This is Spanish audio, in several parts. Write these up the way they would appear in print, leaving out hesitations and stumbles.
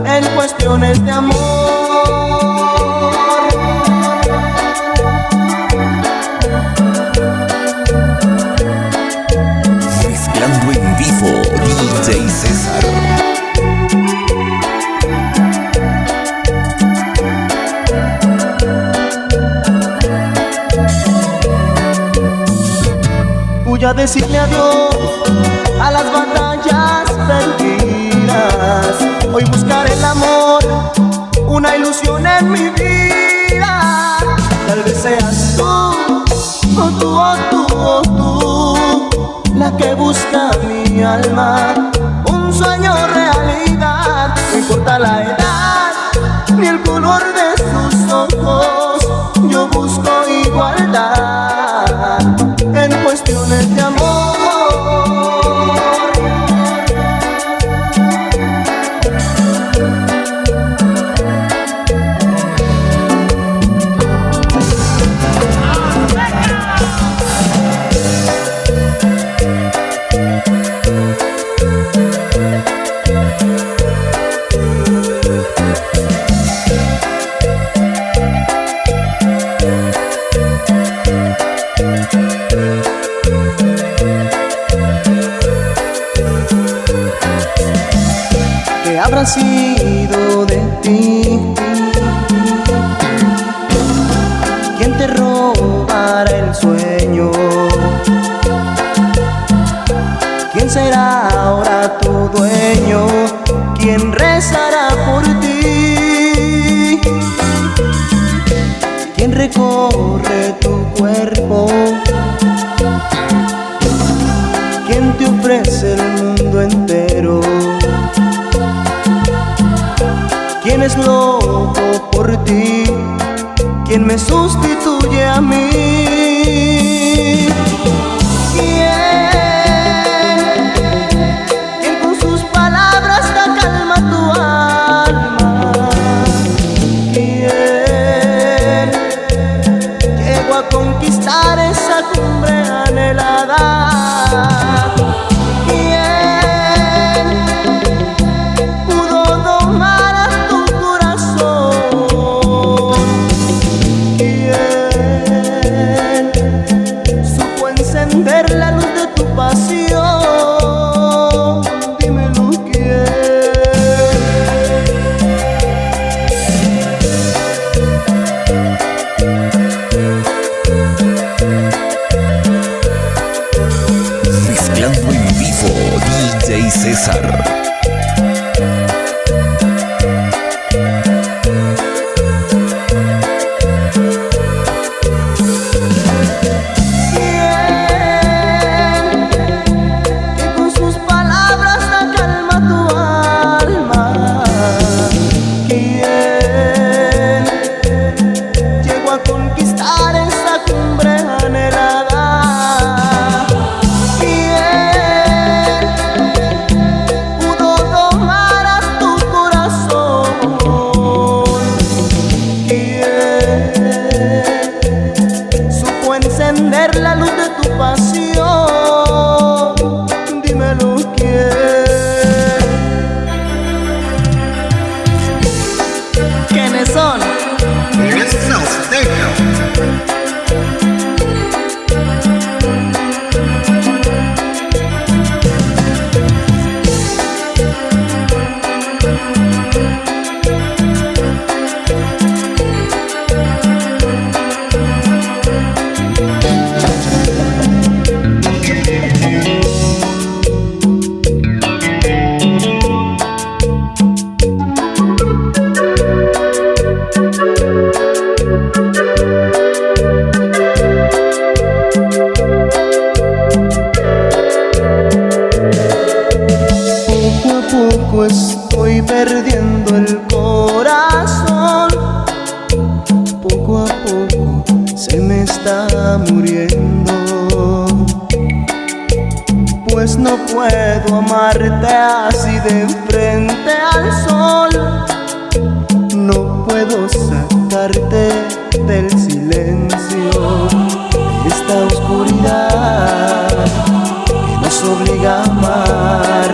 en cuestiones de amor. Mezclando en vivo, DJ César. Voy a decirle adiós a las batallas perdidas. Hoy buscaré el amor, una ilusión en mi vida. Tal vez seas tú, o tú, o tú, o tú, la que busca mi alma, un sueño realidad. No importa la edad, ni el color de sus ojos, yo busco igualdad en cuestiones de amor. ¿Qué habrá sido de ti? ¿Quién te robará el sueño? ¿Quién será ahora tu dueño? ¿Quién rezará por ti? ¿Quién recorre tu cuerpo? ¿Quién te ofrece el mundo entero? ¿Quién es loco por ti? ¿Quién me sustituye a mí? ¿Quién con sus palabras da calma a tu alma? ¿Quién llegó a conquistar esa cumbre anhelada? La luz de tu pasión, dímelo quién. Mezclando en vivo, DJ César. Conquistar esa cumbre anhelada. ¿Quién pudo domar a tu corazón? ¿Quién supo encender la luz de tu pasión? Dímelo quién. ¿Quiénes son? Poco estoy perdiendo el corazón, poco a poco se me está muriendo, pues no puedo amarte así de frente al sol, no puedo sacarte del silencio, de esta oscuridad que nos obliga a amar.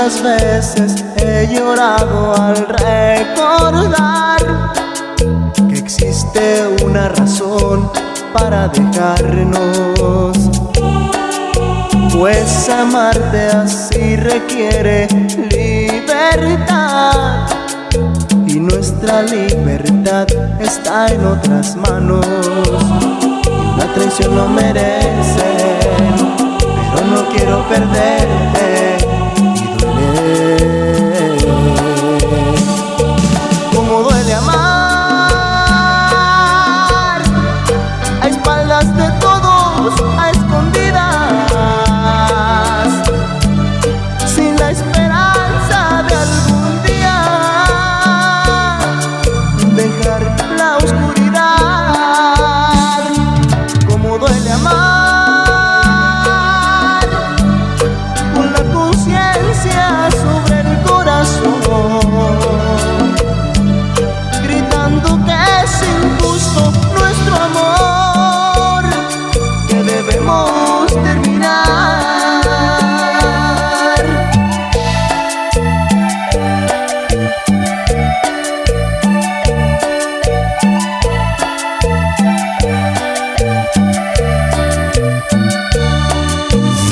Muchas veces he llorado al recordar que existe una razón para dejarnos, pues amarte así requiere libertad, y nuestra libertad está en otras manos. Y una traición lo merece, pero no quiero perderte y duele. Como duele amar a espaldas de todos, a escondidas, sin la esperanza de algún día dejar la oscuridad. Como duele amar con la conciencia sobre el corazón, gritando que es injusto nuestro amor, que debemos terminar.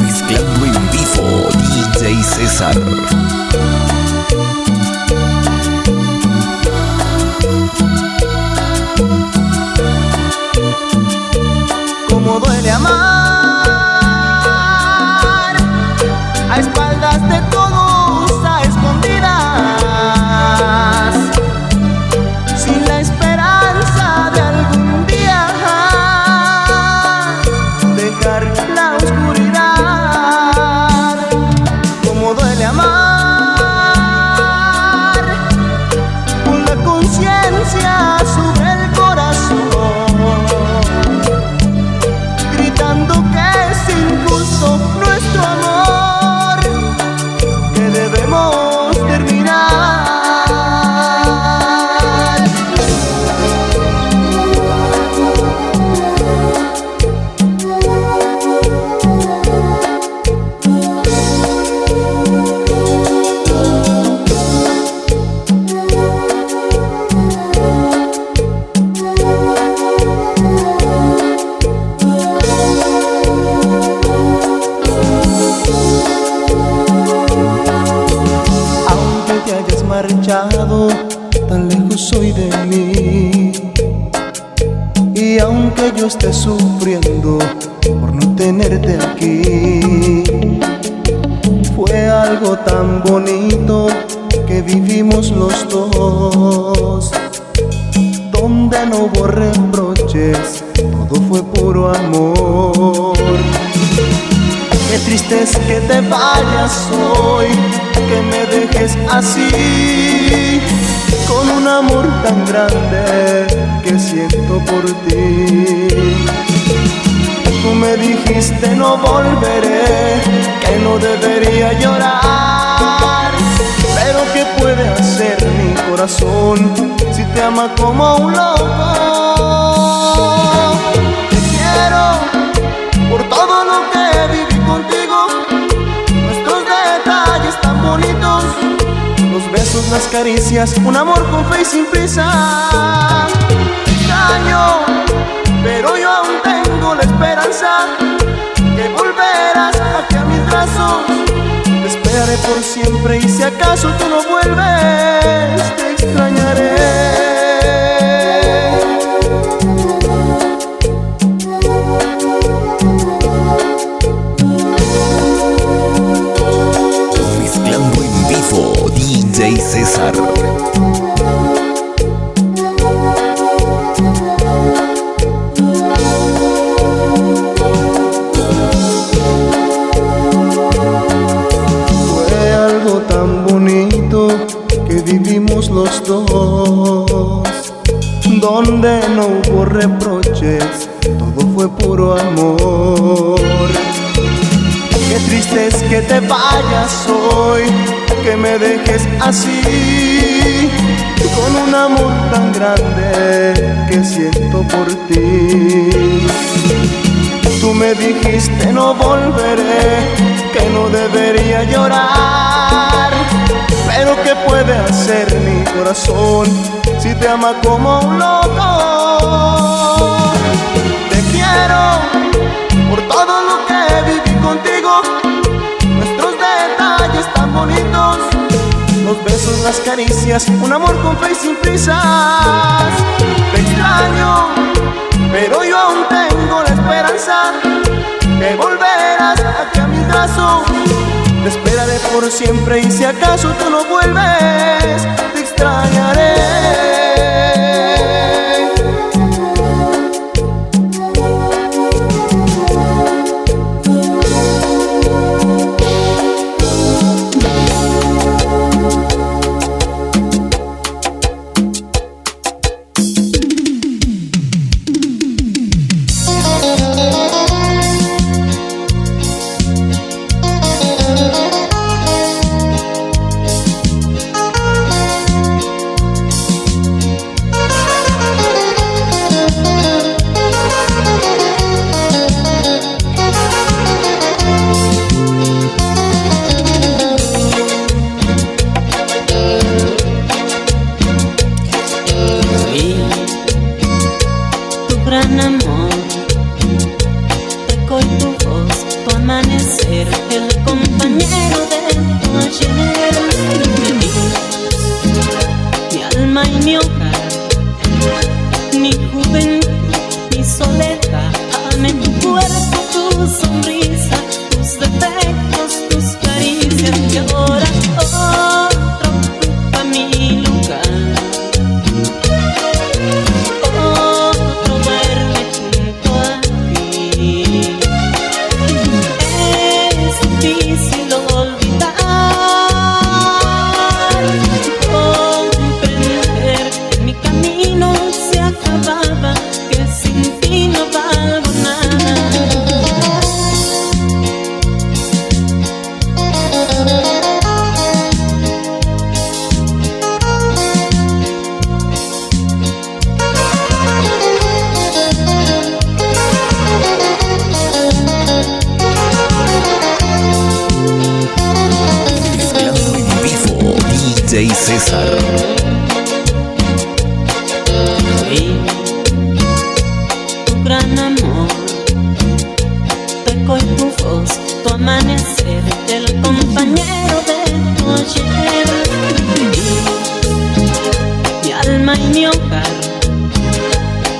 Mezclando en vivo, DJ César. Como duele amar a espaldas de todos, a escondidas, sin la esperanza de algún día dejar la oscuridad. Como duele amar con la conciencia sobre el corazón, gritando que es injusto nuestro amor, que debemos terminar. Marchado, tan lejos soy de mí, y aunque yo esté sufriendo por no tenerte aquí, fue algo tan bonito que vivimos los dos, donde no hubo reproches, todo fue puro amor. Qué triste es que te vayas hoy, que me dejes así, con un amor tan grande que siento por ti. Tú me dijiste no volveré, que no debería llorar, pero ¿qué puede hacer mi corazón si te ama como un loco? Te quiero por todo lo que viví contigo, nuestros detalles tan bonitos, los besos, las caricias, un amor con fe y sin prisa. Te extraño, pero yo aún tengo la esperanza que volverás aquí a mis brazos. Te esperaré por siempre, y si acaso tú no vuelves, te extrañaré. DJ César. Fue algo tan bonito que vivimos los dos, donde no hubo reproches, todo fue puro amor. Qué triste es que te vayas hoy, que me dejes así, con un amor tan grande que siento por ti. Tú me dijiste no volveré, que no debería llorar, ser mi corazón si te ama como un loco? Te quiero por todo lo que viví contigo, nuestros detalles tan bonitos, los besos, las caricias, un amor con fe y sin prisas. Te extraño, pero yo aún tengo la esperanza que volverás aquí a mis brazos. Te esperaré por siempre y si acaso tú no vuelves, te extrañaré. Gran amor, eco y tu voz, tu amanecer, el compañero de tu ayer. Mi alma y mi hogar, mi juventud, mi soledad. Amé tu cuerpo, tu sonrisa, tus defectos, tus caricias. Y ahora otro ocupa mi lugar. DJ César. Fui tu gran amor, tu eco y tu voz, tu amanecer, el compañero de tu ayer. Mi alma y mi hogar,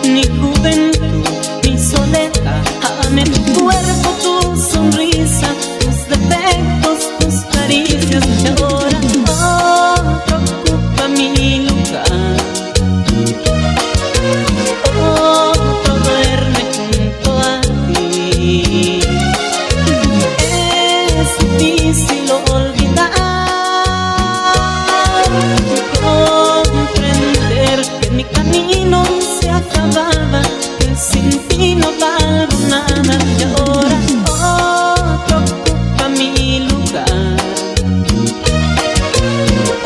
mi juventud, mi soledad. Amé tu cuerpo, tu sonrisa, tus defectos, tus caricias. Y ahora otro ocupa mi lugar. Otro duerme junto a ti. Es difícil olvidar, comprender que mi camino se acababa, que sin ti no valgo nada. Y ahora otro ocupa mi lugar.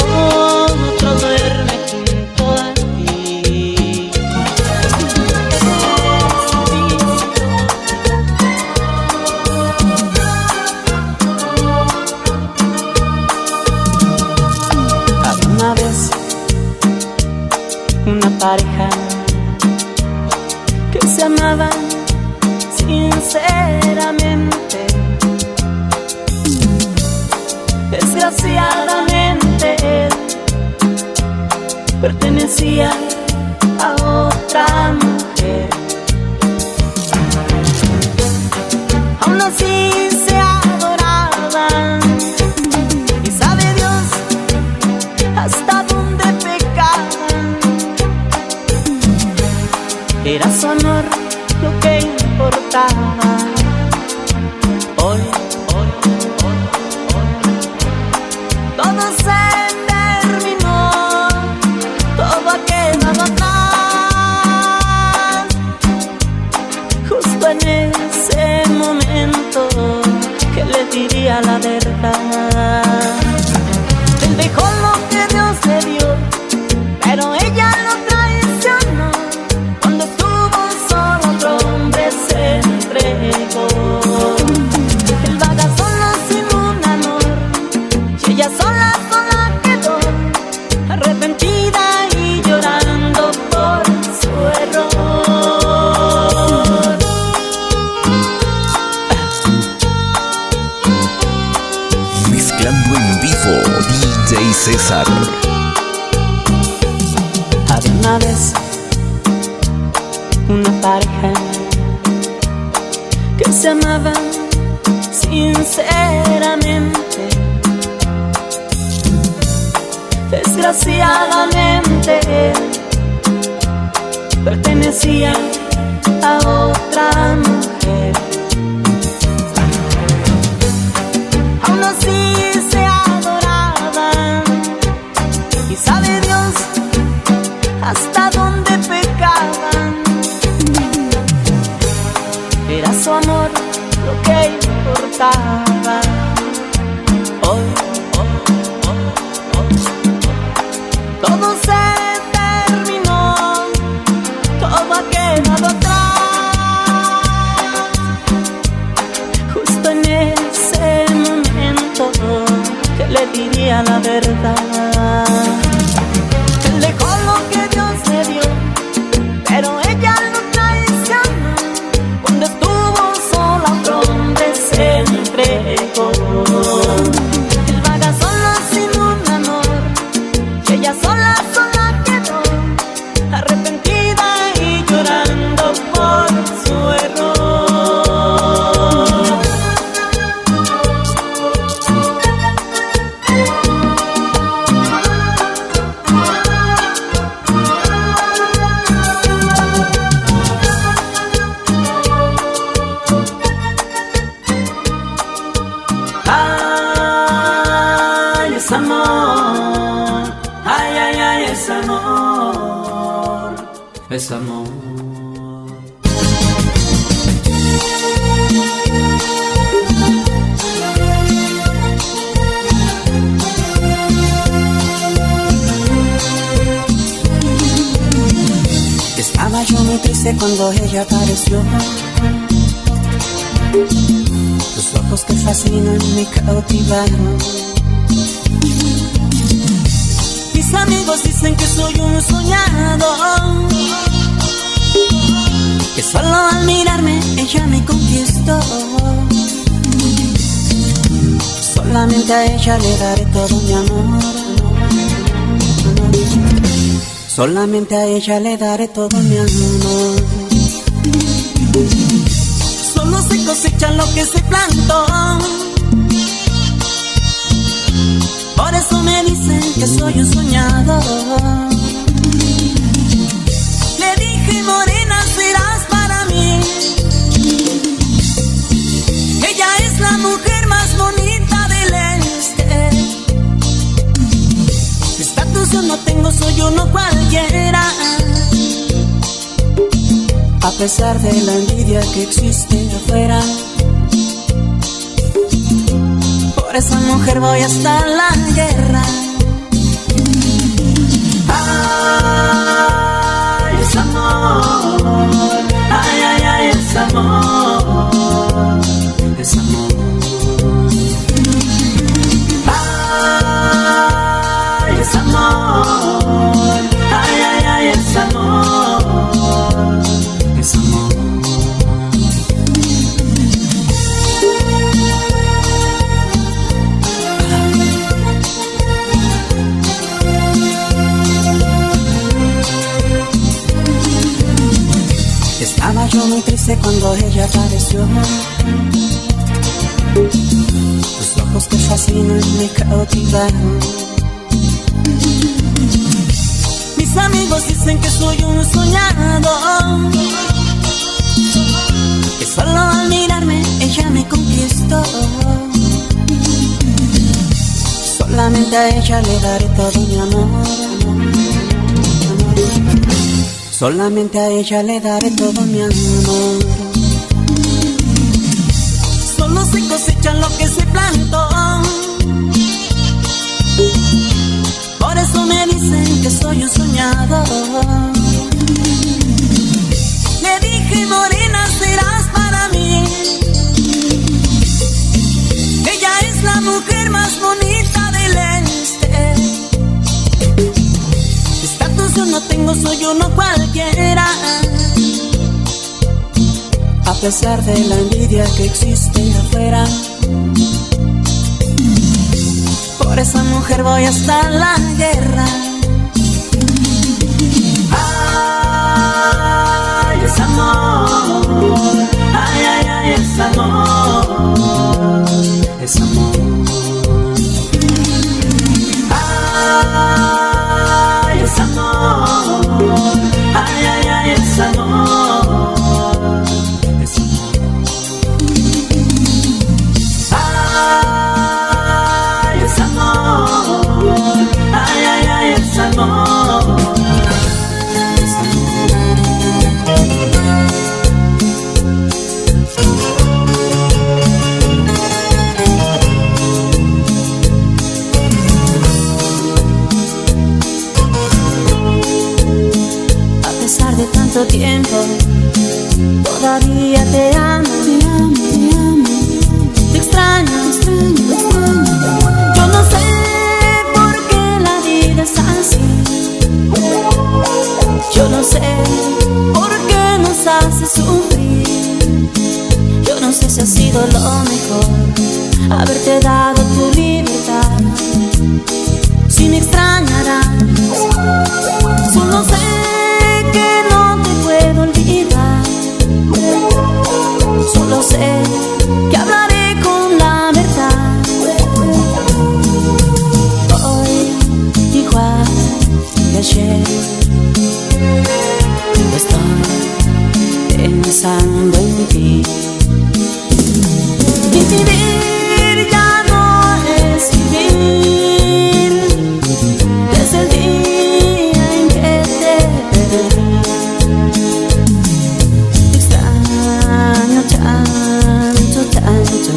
Otro duerme junto a ti. Había una vez una pareja que se amaban sinceramente. Desgraciadamente él pertenecía a otra mujer. Aún así se adoraban y sabe Dios hasta dónde pecaban. Era su amor lo que importaba. Hoy todo se terminó, todo ha quedado atrás. Justo en ese momento que le diría la verdad. Él dejó lo que Dios le dio, pero ella lo traicionó. Cuando estuvo solo, otro hombre se entregó. Él vaga solo sin un amor y ella sola quedó. Mezclando en vivo, DJ César. Había una vez una pareja que se amaba sinceramente. Desgraciadamente pertenecía a otra mujer. Aún así se adoraban y sabe Dios hasta dónde pecaban. Era su amor lo que importaba. Hoy todo se terminó, todo ha quedado atrás. Justo en ese momento que le diría la verdad. Él dejó lo que Dios le dio, pero ella lo traicionó. Cuando estuvo sola, otro hombre se entregó. Él vaga solo sin un amor, y ella sola quedó, arrepentida y llorando por su error. Ay, es amor. Ay, ay, ay, es amor. Es amor. Estaba yo muy triste cuando ella apareció. Tus ojos que fascinan me cautivaron. Mis amigos dicen que soy un soñador, que solo al mirarme ella me conquistó. Solamente a ella le daré todo mi amor. Solamente a ella le daré todo mi amor. Solo se cosecha lo que se plantó. Por eso me dicen que soy un soñador. Le dije, morena, serás para mí. Ella es la mujer más bonita del este. Estatus yo no tengo, soy uno cualquiera. A pesar de la envidia que existe afuera, por esa mujer voy hasta la guerra. Ay, es amor. Ay, ay, ay, es amor. Es amor. Ay, es amor. Ay, ay, ay, es amor. Es amor. Estaba yo muy triste cuando ella apareció. Tus ojos que fascinan me cautivaron. Mis amigos dicen que soy un soñador, que solo al mirarme ella me conquistó. Solamente a ella le daré todo mi amor. Solamente a ella le daré todo mi amor. Solo se cosecha lo que se plantó. Por eso me dicen que soy un soñador. Le dije, morena, serás para mí. Ella es la mujer más bonita del este. Estatus yo no tengo, soy uno cualquiera. A pesar de la envidia que existe afuera, esa mujer voy hasta la guerra. Ay, es amor. Ay, ay, ay, es amor. Es amor. Ay, es amor. Ay, ay, ay, es amor. Es amor. Ay, es amor. Ay, ay, ay, es amor. Es de tanto tiempo, todavía te amo, te amo, te amo, te extraño, te extraño, te extraño. Yo no sé por qué la vida es así. Yo no sé por qué nos hace sufrir. Yo no sé si ha sido lo mejor haberte dado tu libertad. Si me extrañarás, solo sé que no te puedo olvidar. Solo sé que hablaré con la verdad. Hoy, igual que ayer, estoy pensando en ti. Y vivir ya no es vivir. Desde el día en que te perdí, te extraño tanto, tanto.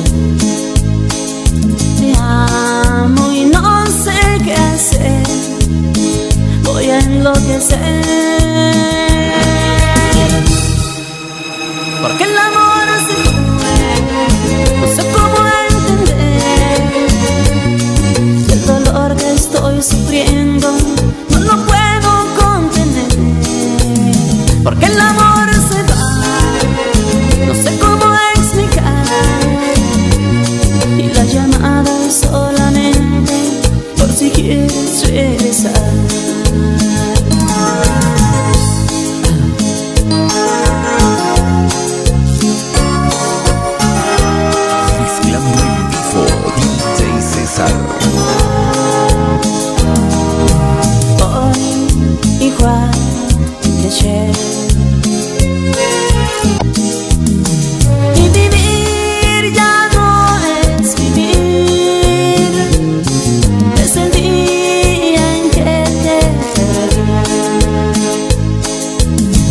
Te amo y no sé qué hacer. Voy a enloquecer. Porque el amor se fue, no sé cómo entender. El dolor que estoy sufriendo no lo puedo contener. Porque el amor se va, no sé cómo explicar. Y la llamada es solamente por si quieres regresar. Mezclando en vivo, DJ César. Hoy, igual que ayer. Y vivir ya no es vivir. Desde el día en que te perdí,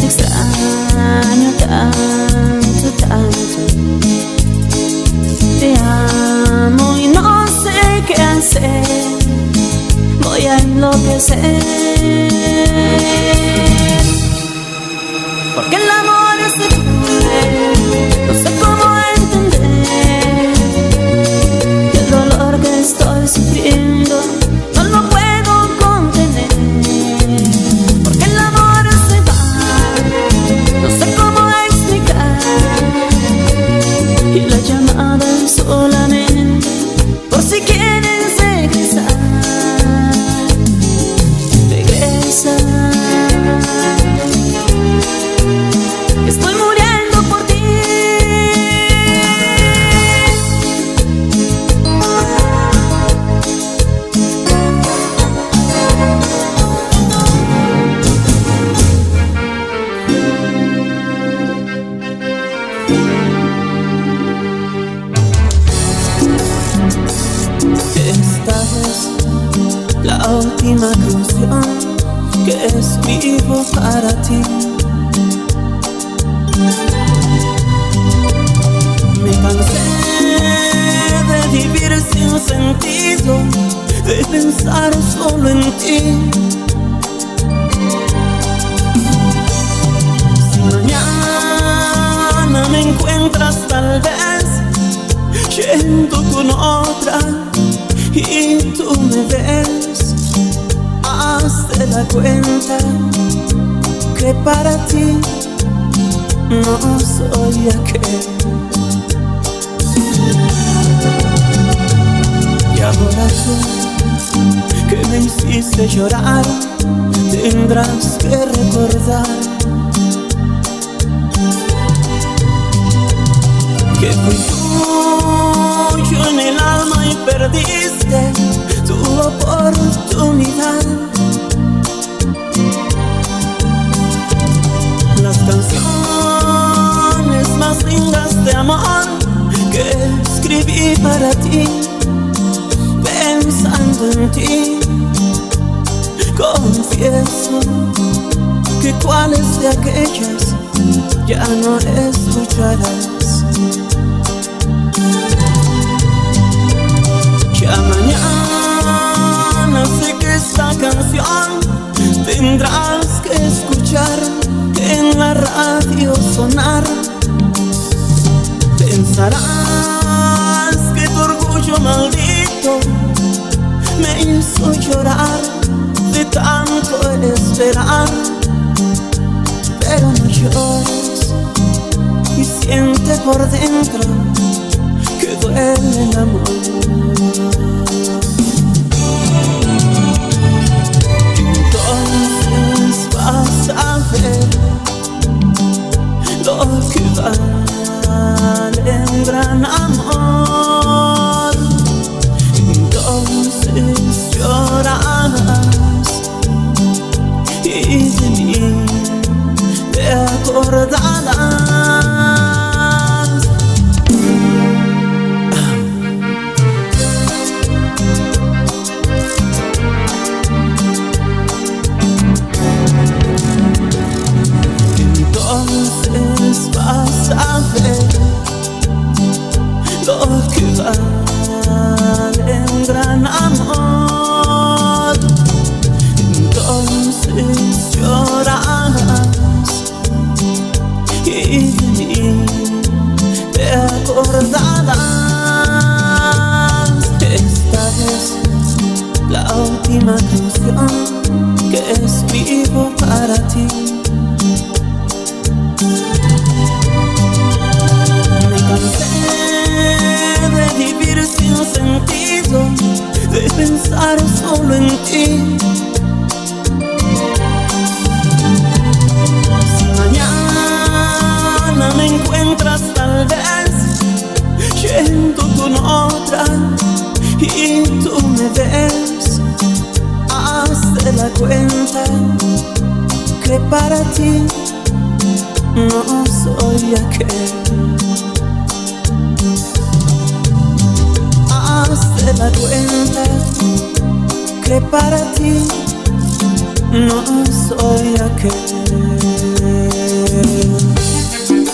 te extraño tanto, tanto. Te amo y no sé qué hacer. Voy a enloquecer. Porque el amor se fue, no sé cómo entender. Y el dolor que estoy sufriendo no lo puedo contener. Porque el amor se va, no sé cómo explicar. Y la llamada es solamente por si quieres regresar. Regresa. Estoy muriendo por ti. Esta es la última canción que escribo para ti. Me cansé de vivir sin sentido, de pensar solo en ti. Si mañana me encuentras tal vez yendo con otra y tú me ves, hazte la cuenta que para ti no soy aquel. Y ahora tú hiciste llorar, tendrás que recordar que fui tuyo en el alma y perdiste tu oportunidad. Las canciones más lindas de amor que escribí para ti, pensando en ti, confieso que cuáles de aquellas ya no escucharás. Ya mañana sé que esta canción tendrás que escuchar en la radio sonar. Pensarás que tu orgullo maldito me hizo llorar de tanto esperar, pero no llores y siente por dentro que duele el amor. Entonces vas a ver lo que vale un gran amor. Entonces llorarás y de mí te acordarás. Entonces vas a ver lo que vale un gran amor. Entonces llorarás y de mí te acordarás. Esta es la última canción que escribo para ti. Me cansé de vivir sin sentido, de pensar solo en ti. Si mañana me encuentras tal vez yendo con otra y tú me ves, hazte la cuenta que para ti no soy aquel. Hazte la cuenta que para ti no soy aquel.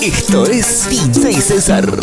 Esto es DJ César.